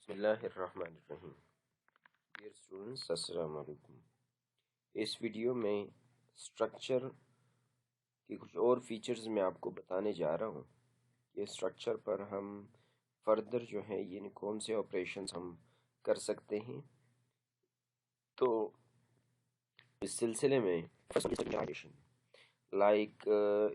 बिस्मिल्लाहिर्रहमानिर्रहीम। Dear students, अस्सलाम वालेकुम। इस वीडियो में स्ट्रक्चर के कुछ और फीचर्स मैं आपको बताने जा रहा हूँ। ये स्ट्रक्चर पर हम फर्दर जो है यानी कौन से ऑपरेशंस हम कर सकते हैं। तो इस सिलसिले में like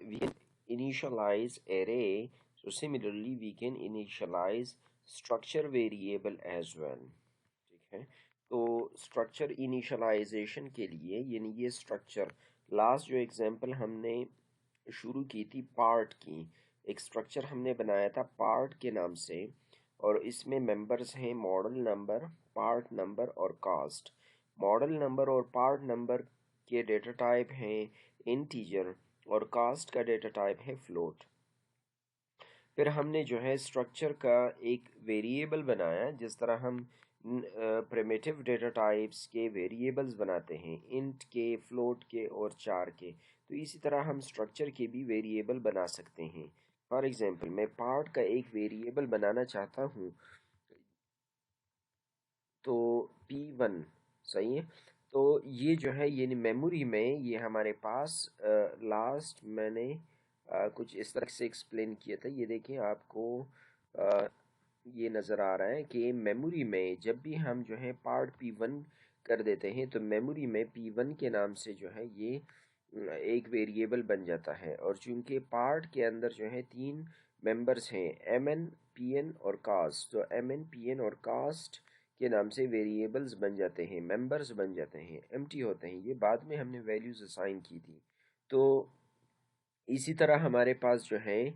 we can initialize array, so similarly we can initialize structure variable as well। ठीक है, तो स्ट्रक्चर इनिशियलाइजेशन के लिए यानी ये स्ट्रक्चर लास्ट जो एग्जांपल हमने शुरू की थी पार्ट की, एक स्ट्रक्चर हमने बनाया था पार्ट के नाम से, और इसमें मेंबर्स हैं मॉडल नंबर, पार्ट नंबर और कास्ट। मॉडल नंबर और पार्ट नंबर के डेटा टाइप हैं इंटीजर और कास्ट का डेटा टाइप है फ्लोट। फिर हमने जो है स्ट्रक्चर का एक वेरिएबल बनाया, जिस तरह हम प्रिमिटिव डेटा टाइप्स के वेरिएबल्स बनाते हैं, इंट के, फ्लोट के और चार के, तो इसी तरह हम स्ट्रक्चर के भी वेरिएबल बना सकते हैं। फॉर एग्जांपल मैं पार्ट का एक वेरिएबल बनाना चाहता हूँ, तो P1 सही है। तो ये जो है ये मेमोरी में ये हमारे पास लास्ट मैंने कुछ इस तरह से एक्सप्लेन किया था। ये देखिए आपको ये नज़र आ रहा है कि मेमोरी में जब भी हम जो है पार्ट P1 कर देते हैं तो मेमोरी में P1 के नाम से जो है ये एक वेरिएबल बन जाता है। और चूंकि पार्ट के अंदर जो है तीन मेंबर्स हैं MN, PN और कास्ट, तो MN, PN और कास्ट के नाम से वेरिएबल्स बन जाते हैं, मेंबर्स बन जाते हैं, एम्प्टी होते हैं। ये बाद में हमने वैल्यूज असाइन की थी। तो इसी तरह हमारे पास जो है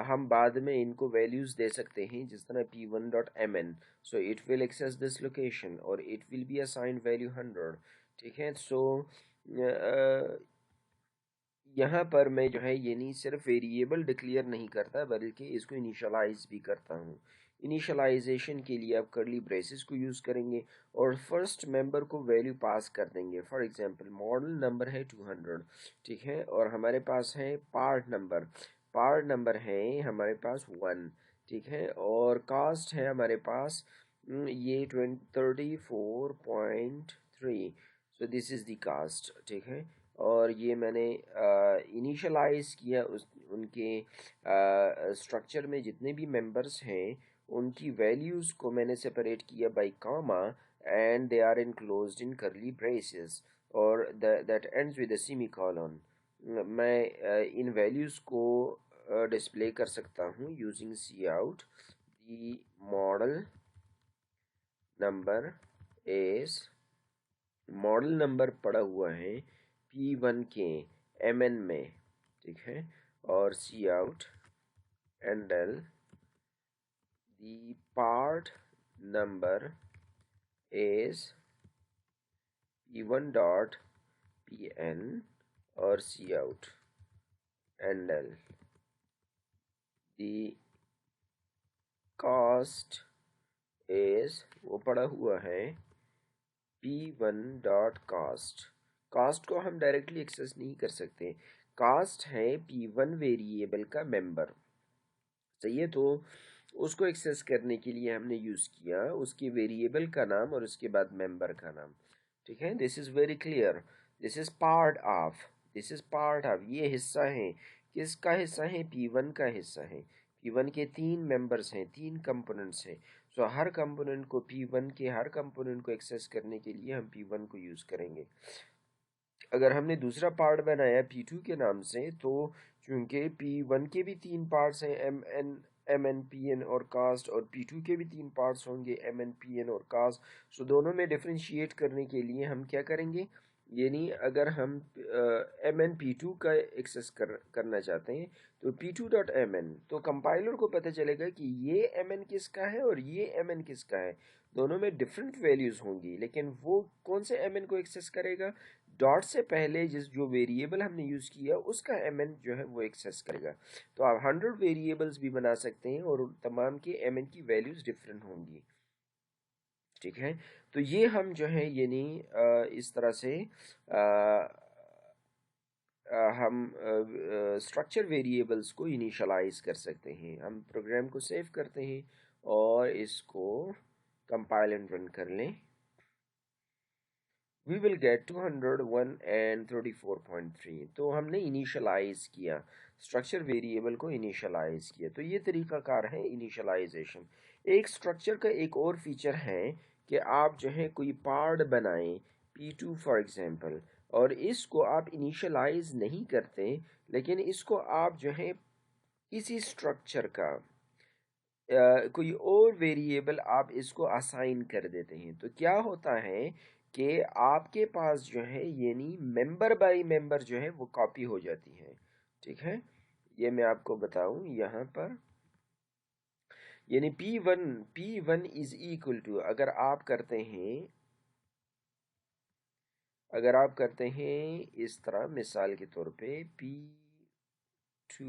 हम बाद में इनको वैल्यूज दे सकते हैं, जिस तरह p1.mn, so it will access this location और it will be assigned value 100। ठीक है, सो यहाँ पर मैं जो है ये नहीं सिर्फ वेरिएबल डिक्लेयर नहीं करता बल्कि इसको इनिशियलाइज भी करता हूँ। इनिशियलाइजेशन के लिए आप कर्ली ब्रेसेस को यूज़ करेंगे और फर्स्ट मेंबर को वैल्यू पास कर देंगे। फॉर एग्जांपल मॉडल नंबर है 200, ठीक है, और हमारे पास है पार्ट नंबर है हमारे पास 1, ठीक है, और कास्ट है हमारे पास ये 34.3, so this is the cost. ठीक है, और ये मैंने इनिशियलाइज किया उनके स्ट्रक्चर में जितने भी मेंबर्स हैं उनकी वैल्यूज़ को मैंने सेपरेट किया by comma, and they are enclosed in curly braces और that ends with a semicolon. मैं इन वैल्यूज़ को डिस्प्ले कर सकता हूँ using C out the model number is, model number पड़ा हुआ है P1 के MN में, ठीक है, और C out endl the part number is P1.PN और C out endl the cost is, वो पड़ा हुआ है P1.cast। कास्ट को हम डायरेक्टली एक्सेस नहीं कर सकते, कास्ट है P1 वेरिएबल का मेंबर, सही है। तो उसको एक्सेस करने के लिए हमने यूज़ किया उसके वेरिएबल का नाम और उसके बाद मेंबर का नाम। ठीक है, this is very clear. This is part of, this is part of, ये हिस्सा है, किसका हिस्सा है? P1 का हिस्सा है। P1 के तीन मेंबर्स हैं, तीन कंपोनेंट्स हैं, सो हर कंपोनेंट को P1 के हर कंपोनेंट को एक्सेस करने के लिए हम P1 को यूज़ करेंगे। अगर हमने दूसरा पार्ट बनाया P2 के नाम से, तो चूंकि P1 के भी तीन पार्ट्स हैं MN, PN और कास्ट, और P2 के भी तीन पार्ट्स होंगे MN, PN और कास्ट, सो दोनों में डिफरेंशिएट करने के लिए हम क्या करेंगे, यानी अगर हम MN P2 का एक्सेस करना चाहते हैं तो P2.MN, तो कंपाइलर को पता चलेगा कि ये MN किसका है और ये MN किसका है, दोनों में डिफरेंट वैल्यूज़ होंगी, लेकिन वो कौन से MN को एक्सेस करेगा? डॉट से पहले जिस जो वेरिएबल हमने यूज़ किया उसका MN जो है वो एक्सेस करेगा। तो आप 100 वेरिएबल्स भी बना सकते हैं और तमाम के MN की वैल्यूज़ डिफरेंट होंगी। ठीक है, तो ये हम जो है यानी इस तरह से हम स्ट्रक्चर वेरिएबल्स को इनिशियलाइज कर सकते हैं। हम प्रोग्राम को सेव करते हैं और इसको कंपाइल एंड रन कर लें, we will get 201 and 34.3। तो हमने इनिशियलाइज किया, स्ट्रक्चर वेरिएबल को इनिशियलाइज किया। तो ये तरीकाकार है इनिशियलाइजेशन। एक स्ट्रक्चर का एक और फीचर है कि आप जो है कोई पार्ट बनाएं, P2 फॉर एग्जांपल, और इसको आप इनिशियलाइज नहीं करते, लेकिन इसको आप जो है इसी स्ट्रक्चर का कोई और वेरिएबल आप इसको असाइन कर देते हैं। तो क्या होता है कि आपके पास जो है यानी मेंबर बाय मेंबर जो है वो कॉपी हो जाती है। ठीक है, ये मैं आपको बताऊं यहाँ पर, यानी P1 इज इक्वल टू, अगर आप करते हैं इस तरह, मिसाल के तौर पे P2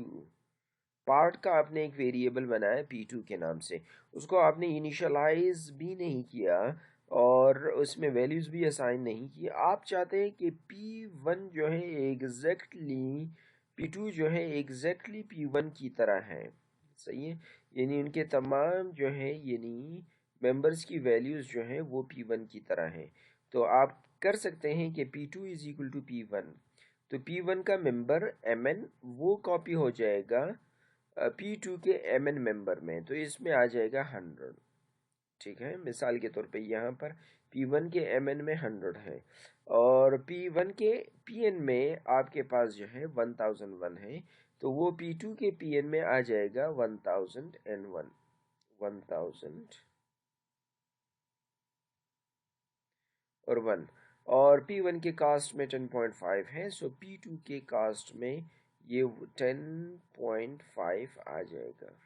पार्ट का आपने एक वेरिएबल बनाया P2 के नाम से, उसको आपने इनिशियलाइज भी नहीं किया और उसमें वैल्यूज भी असाइन नहीं की। आप चाहते हैं कि P1 जो है एग्जैक्टली P2 जो है एग्जैक्टली P1 की तरह है, सही है, यानी उनके तमाम जो है यानी मेंबर्स की वैल्यूज जो है वो P1 की तरह है। तो आप कर सकते हैं कि P2 is equal to P1, तो P1 का मेंबर Mn वो कॉपी हो जाएगा P2 के Mn मेंबर में, तो इसमें आ जाएगा 100। ठीक है, मिसाल के तौर पे यहाँ पर P1 के Mn में 100 है और P1 के Pn में आपके पास जो है 1001 है, तो वो P2 के Pn में आ जाएगा 1001, 1000 और 1, और P1 के कास्ट में 10.5 है, सो P2 के कास्ट में ये 10.5 आ जाएगा।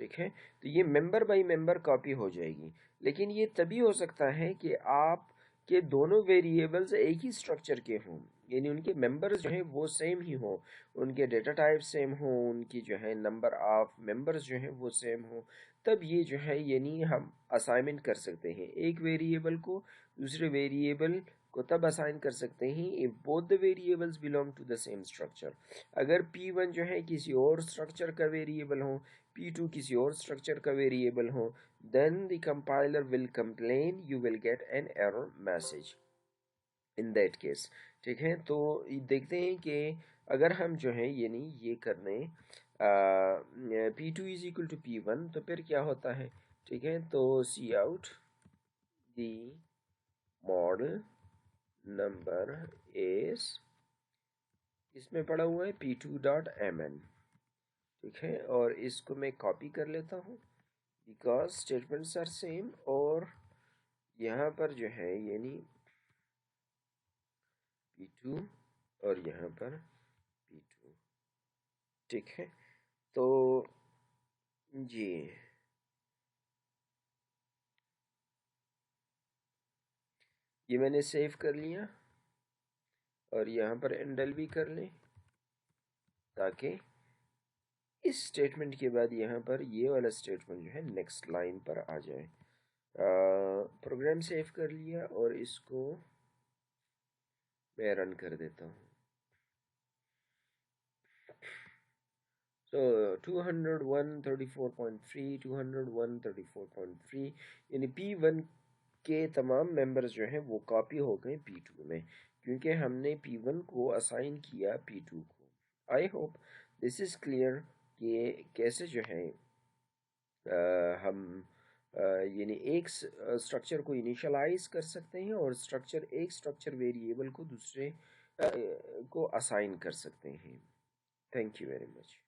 ठीक है, तो ये मेंबर बाय मेंबर कॉपी हो जाएगी, लेकिन ये तभी हो सकता है कि आप के दोनों वेरिएबल्स एक ही स्ट्रक्चर के हों, यानी उनके मेंबर्स जो हैं वो सेम ही हो, उनके डेटा टाइप सेम हो, उनकी जो है नंबर ऑफ मेंबर्स जो हैं वो सेम हो, तब ये जो है यानी हम असाइनमेंट कर सकते हैं एक वेरिएबल को दूसरे वेरिएबल को तब असाइन कर सकते हैं if both the variables belong to the same structure. अगर P1 जो है किसी और स्ट्रक्चर का वेरिएबल हो, P2 किसी और स्ट्रक्चर का वेरिएबल हो, then the compiler will complain, you will get an error message in that case। ठीक है, तो देखते हैं कि अगर हम जो है यानी ये करने P2 is equal to P1 तो फिर क्या होता है। ठीक है, तो C out the model number is, इसमें पड़ा हुआ है P2.mn। ठीक है, और इसको मैं कॉपी कर लेता हूँ बिकॉज स्टेटमेंट्स आर सेम, और यहाँ पर जो है यानी P2 और यहाँ पर P2। ठीक है, तो जी ये मैंने सेव कर लिया और यहाँ पर एंडल भी कर लें ताकि इस स्टेटमेंट के बाद यहाँ पर ये वाला स्टेटमेंट जो है नेक्स्ट लाइन पर आ जाए। प्रोग्राम सेव कर लिया और इसको मैं रन कर देता हूँ। So 201 34.3 201 34.3 यानी P1 के तमाम मेंबर्स जो हैं वो कॉपी हो गए P2 में, क्योंकि हमने P1 को असाइन किया P2 को। I hope this is clear कि कैसे जो है हम यानी एक स्ट्रक्चर को इनिशियलाइज कर सकते हैं और एक स्ट्रक्चर वेरिएबल को दूसरे को असाइन कर सकते हैं। Thank you very much.